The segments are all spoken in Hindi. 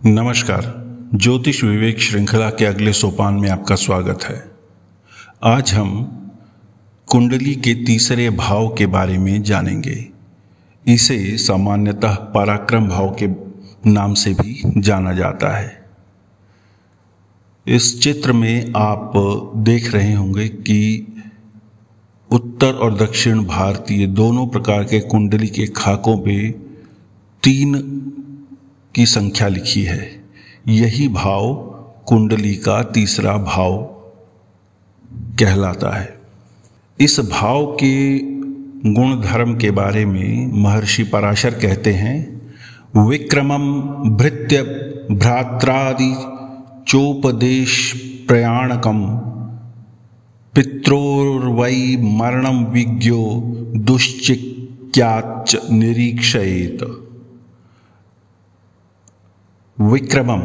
नमस्कार। ज्योतिष विवेक श्रृंखला के अगले सोपान में आपका स्वागत है। आज हम कुंडली के तीसरे भाव के बारे में जानेंगे। इसे सामान्यतः पराक्रम भाव के नाम से भी जाना जाता है। इस चित्र में आप देख रहे होंगे कि उत्तर और दक्षिण भारतीय दोनों प्रकार के कुंडली के खाकों पे 3 की संख्या लिखी है। यही भाव कुंडली का तीसरा भाव कहलाता है। इस भाव के गुण धर्म के बारे में महर्षि पराशर कहते हैं, विक्रमम भृत्य भ्रात्रादि चोपदेश प्रयाणकम पित्रोर्वै मरणम विज्ञो दुश्चिक्याच निरीक्षयेत। विक्रम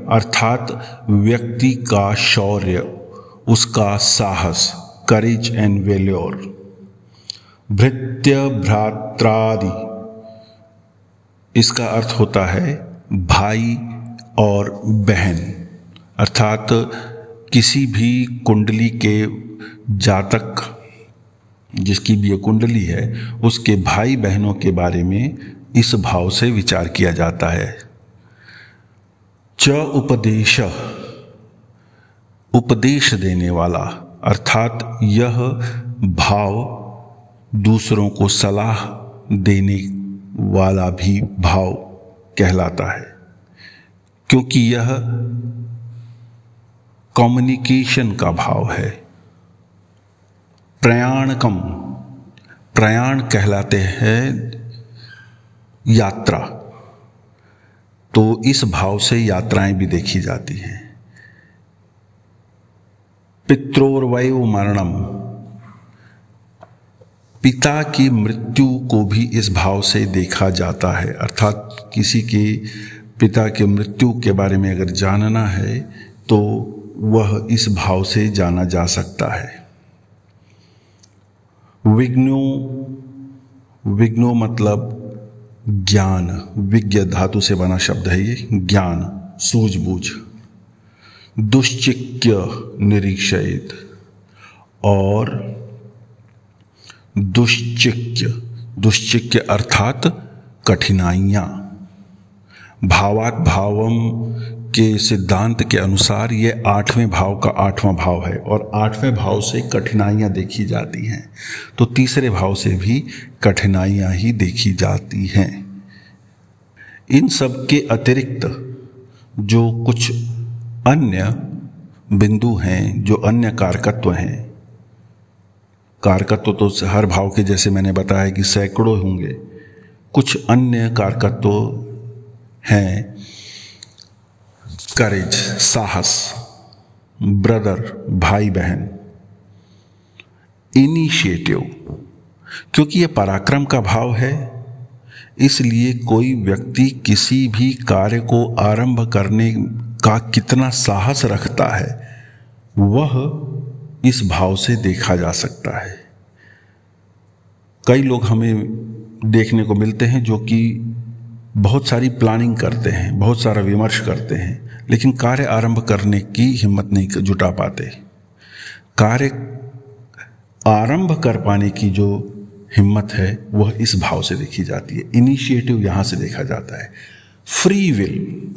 अर्थात व्यक्ति का शौर्य, उसका साहस, करेज एंड वेल्योर। भृत्य भ्रात्रादि, इसका अर्थ होता है भाई और बहन, अर्थात किसी भी कुंडली के जातक जिसकी भी ये कुंडली है उसके भाई बहनों के बारे में इस भाव से विचार किया जाता है। च उपदेश, उपदेश देने वाला, अर्थात यह भाव दूसरों को सलाह देने वाला भी भाव कहलाता है, क्योंकि यह कम्युनिकेशन का भाव है। प्रयाणकम, प्रयाण कहलाते हैं यात्रा, तो इस भाव से यात्राएं भी देखी जाती हैं। पित्रोर्वै मरणम, पिता की मृत्यु को भी इस भाव से देखा जाता है, अर्थात किसी के पिता के मृत्यु के बारे में अगर जानना है तो वह इस भाव से जाना जा सकता है। विघ्नो मतलब ज्ञान, विज्ञ धातु से बना शब्द है ये, ज्ञान, सूझबूझ। दुश्चिक्य निरीक्षयेत, और दुश्चिक्य अर्थात कठिनाइयां। भावात भावम के सिद्धांत के अनुसार ये 8वें भाव का 8वां भाव है और 8वें भाव से कठिनाइयां देखी जाती हैं, तो तीसरे भाव से भी कठिनाइयां ही देखी जाती हैं। इन सब के अतिरिक्त जो कुछ अन्य बिंदु हैं, जो अन्य कारकत्व हैं, कारकत्व तो हर भाव के जैसे मैंने बताया कि सैकड़ों होंगे, कुछ अन्य कारकत्व हैं। करेज, साहस, ब्रदर, भाई बहन। इनिशिएटिव, क्योंकि यह पराक्रम का भाव है, इसलिए कोई व्यक्ति किसी भी कार्य को आरंभ करने का कितना साहस रखता है वह इस भाव से देखा जा सकता है। कई लोग हमें देखने को मिलते हैं जो कि बहुत सारी प्लानिंग करते हैं, बहुत सारा विमर्श करते हैं, लेकिन कार्य आरंभ करने की हिम्मत नहीं जुटा पाते। कार्य आरंभ कर पाने की जो हिम्मत है वह इस भाव से देखी जाती है। इनिशिएटिव यहां से देखा जाता है। फ्री विल,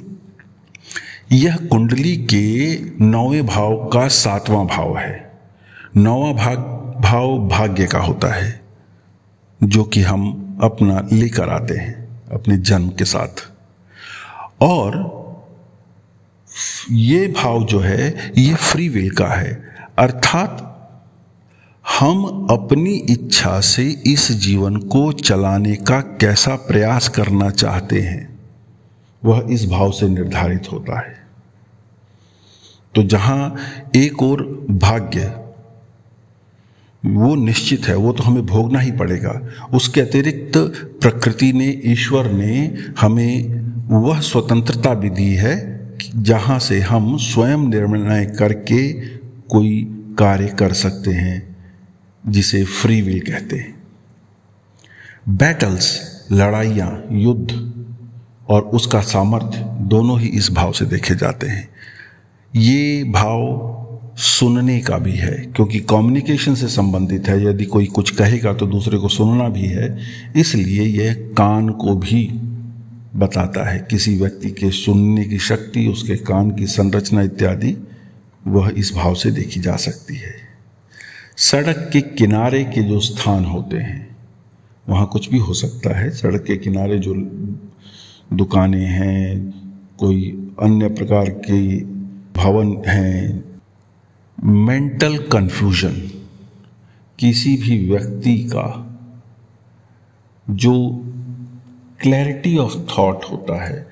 यह कुंडली के 9वें भाव का 7वां भाव है। 9वां भाव भाग्य का होता है, जो कि हम अपना लेकर आते हैं अपने जन्म के साथ, और ये भाव जो है ये फ्री विल का है, अर्थात हम अपनी इच्छा से इस जीवन को चलाने का कैसा प्रयास करना चाहते हैं वह इस भाव से निर्धारित होता है। तो जहां एक और भाग्य वो निश्चित है, वो तो हमें भोगना ही पड़ेगा, उसके अतिरिक्त प्रकृति ने, ईश्वर ने हमें वह स्वतंत्रता भी दी है जहां से हम स्वयं निर्णय करके कोई कार्य कर सकते हैं, जिसे फ्री विल कहते हैं। बैटल्स, लड़ाइयाँ, युद्ध, और उसका सामर्थ्य दोनों ही इस भाव से देखे जाते हैं। ये भाव सुनने का भी है, क्योंकि कम्युनिकेशन से संबंधित है। यदि कोई कुछ कहेगा तो दूसरे को सुनना भी है, इसलिए यह कान को भी बताता है। किसी व्यक्ति के सुनने की शक्ति, उसके कान की संरचना इत्यादि वह इस भाव से देखी जा सकती है। सड़क के किनारे के जो स्थान होते हैं वहाँ कुछ भी हो सकता है। सड़क के किनारे जो दुकानें हैं, कोई अन्य प्रकार के भवन हैं, मेंटल कंफ्यूजन, किसी भी व्यक्ति का जो क्लैरिटी ऑफ थॉट होता है,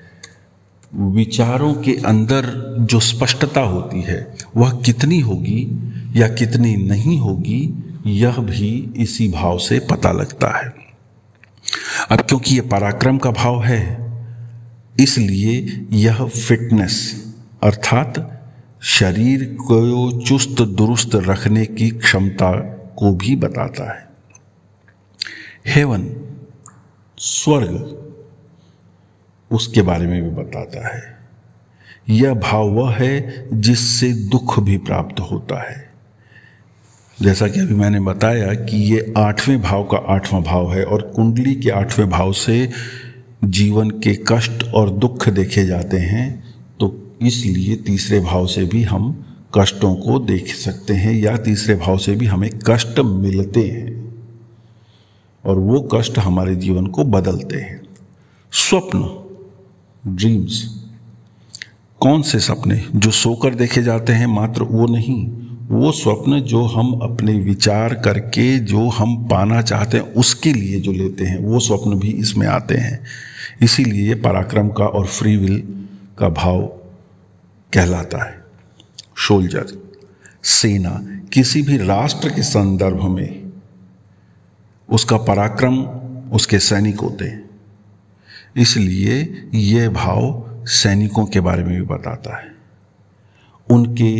विचारों के अंदर जो स्पष्टता होती है, वह कितनी होगी या कितनी नहीं होगी, यह भी इसी भाव से पता लगता है। अब क्योंकि यह पराक्रम का भाव है, इसलिए यह फिटनेस अर्थात शरीर को चुस्त दुरुस्त रखने की क्षमता को भी बताता है। हेवन, स्वर्ग, उसके बारे में भी बताता है। यह भाव वह है जिससे दुख भी प्राप्त होता है। जैसा कि अभी मैंने बताया कि ये 8वें भाव का 8वां भाव है और कुंडली के 8वें भाव से जीवन के कष्ट और दुख देखे जाते हैं, तो इसलिए तीसरे भाव से भी हम कष्टों को देख सकते हैं या तीसरे भाव से भी हमें कष्ट मिलते हैं और वो कष्ट हमारे जीवन को बदलते हैं। स्वप्न, ड्रीम्स, कौन से सपने? जो सोकर देखे जाते हैं मात्र वो नहीं, वो स्वप्न जो हम अपने विचार करके जो हम पाना चाहते हैं उसके लिए जो लेते हैं, वो स्वप्न भी इसमें आते हैं। इसीलिए पराक्रम का और फ्री विल का भाव कहलाता है। सोल्जर, सेना, किसी भी राष्ट्र के संदर्भ में उसका पराक्रम उसके सैनिक होते हैं, इसलिए यह भाव सैनिकों के बारे में भी बताता है। उनके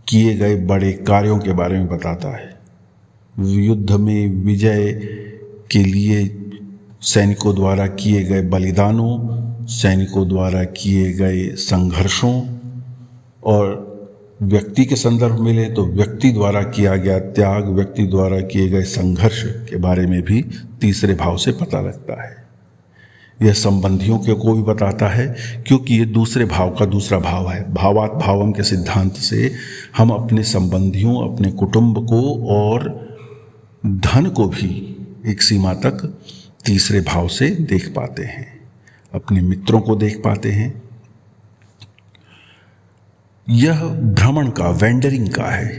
किए गए बड़े कार्यों के बारे में बताता है। युद्ध में विजय के लिए सैनिकों द्वारा किए गए बलिदानों, सैनिकों द्वारा किए गए संघर्षों, और व्यक्ति के संदर्भ में ले तो व्यक्ति द्वारा किया गया त्याग, व्यक्ति द्वारा किए गए संघर्ष के बारे में भी तीसरे भाव से पता लगता है। यह संबंधियों को भी बताता है, क्योंकि ये दूसरे भाव का दूसरा भाव है। भावात् भावम के सिद्धांत से हम अपने संबंधियों, अपने कुटुंब को और धन को भी एक सीमा तक तीसरे भाव से देख पाते हैं, अपने मित्रों को देख पाते हैं। यह भ्रमण का, वेंडरिंग का है।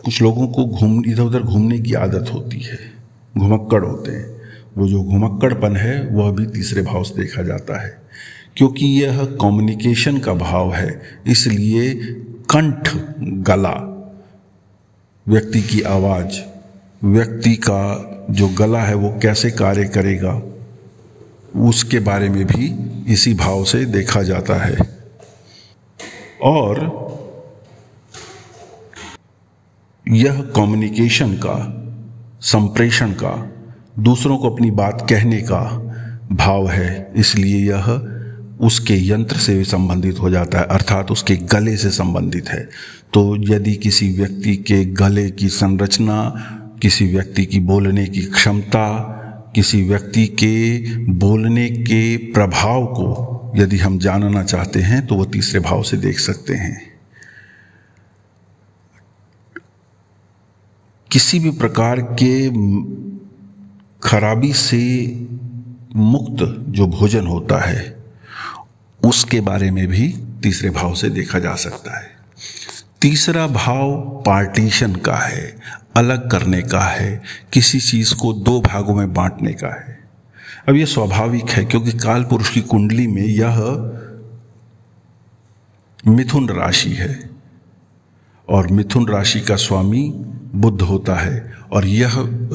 कुछ लोगों को इधर उधर घूमने की आदत होती है, घुमक्कड़ होते हैं। वो जो घुमक्कड़पन है वह भी तीसरे भाव से देखा जाता है। क्योंकि यह कम्युनिकेशन का भाव है, इसलिए कंठ, गला, व्यक्ति की आवाज, व्यक्ति का जो गला है वो कैसे कार्य करेगा, उसके बारे में भी इसी भाव से देखा जाता है। और यह कम्युनिकेशन का, संप्रेषण का, दूसरों को अपनी बात कहने का भाव है, इसलिए यह उसके यंत्र से भी संबंधित हो जाता है, अर्थात उसके गले से संबंधित है। तो यदि किसी व्यक्ति के गले की संरचना, किसी व्यक्ति की बोलने की क्षमता, किसी व्यक्ति के बोलने के प्रभाव को यदि हम जानना चाहते हैं तो वह तीसरे भाव से देख सकते हैं। किसी भी प्रकार के खराबी से मुक्त जो भोजन होता है उसके बारे में भी तीसरे भाव से देखा जा सकता है। तीसरा भाव पार्टीशन का है, अलग करने का है, किसी चीज को दो भागों में बांटने का है। अब यह स्वाभाविक है, क्योंकि काल पुरुष की कुंडली में यह मिथुन राशि है और मिथुन राशि का स्वामी बुध होता है, और यह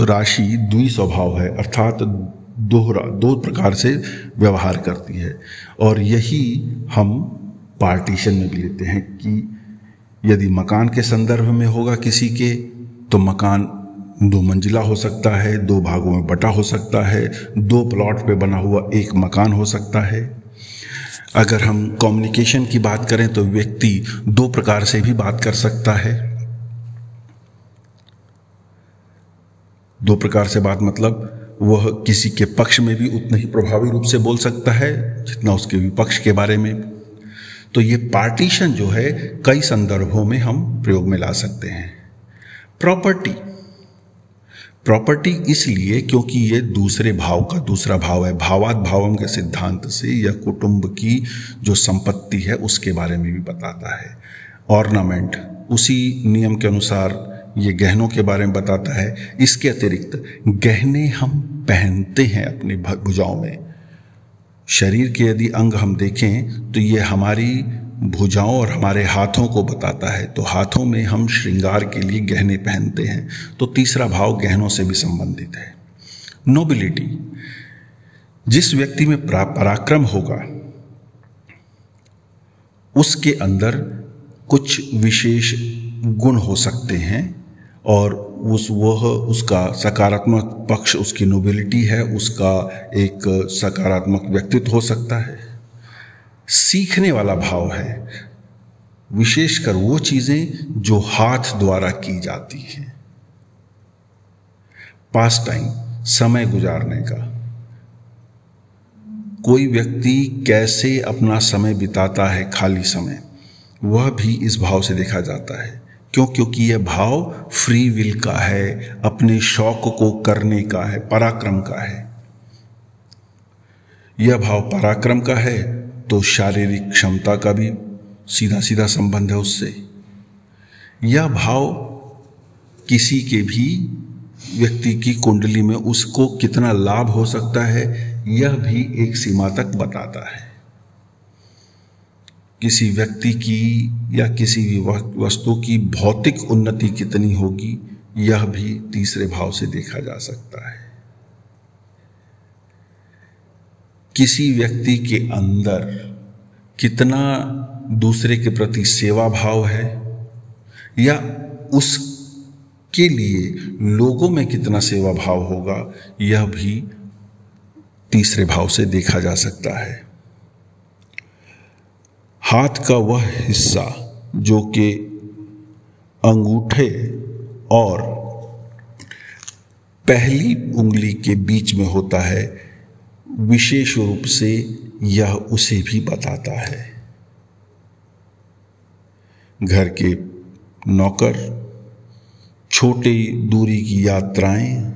राशि द्विस्वभाव है, अर्थात दो प्रकार से व्यवहार करती है। और यही हम पार्टीशन में भी लेते हैं कि यदि मकान के संदर्भ में होगा किसी के, तो मकान 2 मंजिला हो सकता है, 2 भागों में बटा हो सकता है, 2 प्लॉट पे बना हुआ एक मकान हो सकता है। अगर हम कम्युनिकेशन की बात करें तो व्यक्ति 2 प्रकार से भी बात कर सकता है। 2 प्रकार से बात मतलब वह किसी के पक्ष में भी उतना ही प्रभावी रूप से बोल सकता है जितना उसके विपक्ष के बारे में। तो ये पार्टीशन जो है कई संदर्भों में हम प्रयोग में ला सकते हैं। प्रॉपर्टी इसलिए क्योंकि ये दूसरे भाव का दूसरा भाव है। भावात भावम के सिद्धांत से यह कुटुंब की जो संपत्ति है उसके बारे में भी बताता है। ऑर्नामेंट उसी नियम के अनुसार ये गहनों के बारे में बताता है। इसके अतिरिक्त गहने हम पहनते हैं अपनी भुजाओं में। शरीर के यदि अंग हम देखें तो ये हमारी भुजाओं और हमारे हाथों को बताता है। तो हाथों में हम श्रृंगार के लिए गहने पहनते हैं। तो तीसरा भाव गहनों से भी संबंधित है। नोबिलिटी, जिस व्यक्ति में पराक्रम होगा उसके अंदर कुछ विशेष गुण हो सकते हैं और उसका सकारात्मक पक्ष उसकी नोबिलिटी है, उसका एक सकारात्मक व्यक्तित्व हो सकता है। सीखने वाला भाव है, विशेषकर वो चीजें जो हाथ द्वारा की जाती हैं। पास टाइम, समय गुजारने का, कोई व्यक्ति कैसे अपना समय बिताता है, खाली समय, वह भी इस भाव से देखा जाता है। क्योंकि यह भाव फ्री विल का है, अपने शौक को करने का है, पराक्रम का है। यह भाव पराक्रम का है तो शारीरिक क्षमता का भी सीधा सीधा संबंध है उससे। यह भाव किसी के भी व्यक्ति की कुंडली में उसको कितना लाभ हो सकता है यह भी एक सीमा तक बताता है। किसी व्यक्ति की या किसी भी वस्तु की भौतिक उन्नति कितनी होगी यह भी तीसरे भाव से देखा जा सकता है। किसी व्यक्ति के अंदर कितना दूसरे के प्रति सेवा भाव है या उसके लिए लोगों में कितना सेवा भाव होगा यह भी तीसरे भाव से देखा जा सकता है। हाथ का वह हिस्सा जो कि अंगूठे और पहली उंगली के बीच में होता है, विशेष रूप से यह उसे भी बताता है। घर के नौकर, छोटी दूरी की यात्राएं,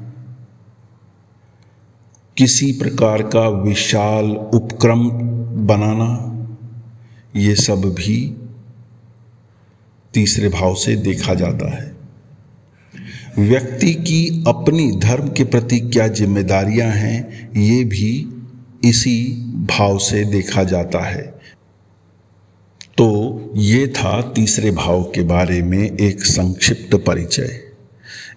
किसी प्रकार का विशाल उपक्रम बनाना, ये सब भी तीसरे भाव से देखा जाता है। व्यक्ति की अपनी धर्म के प्रति क्या जिम्मेदारियां हैं ये भी इसी भाव से देखा जाता है। तो ये था तीसरे भाव के बारे में एक संक्षिप्त परिचय।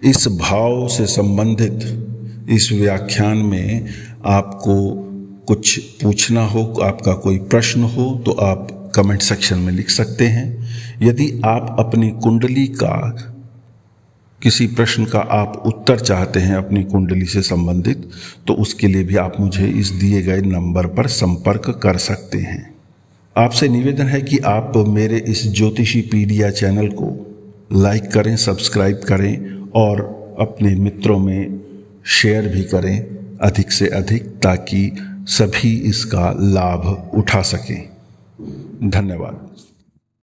इस भाव से संबंधित इस व्याख्यान में आपको कुछ पूछना हो, आपका कोई प्रश्न हो तो आप कमेंट सेक्शन में लिख सकते हैं। यदि आप अपनी कुंडली का किसी प्रश्न का आप उत्तर चाहते हैं अपनी कुंडली से संबंधित, तो उसके लिए भी आप मुझे इस दिए गए नंबर पर संपर्क कर सकते हैं। आपसे निवेदन है कि आप मेरे इस ज्योतिषीपीडिया चैनल को लाइक करें, सब्सक्राइब करें और अपने मित्रों में शेयर भी करें अधिक से अधिक, ताकि सभी इसका लाभ उठा सकें। धन्यवाद।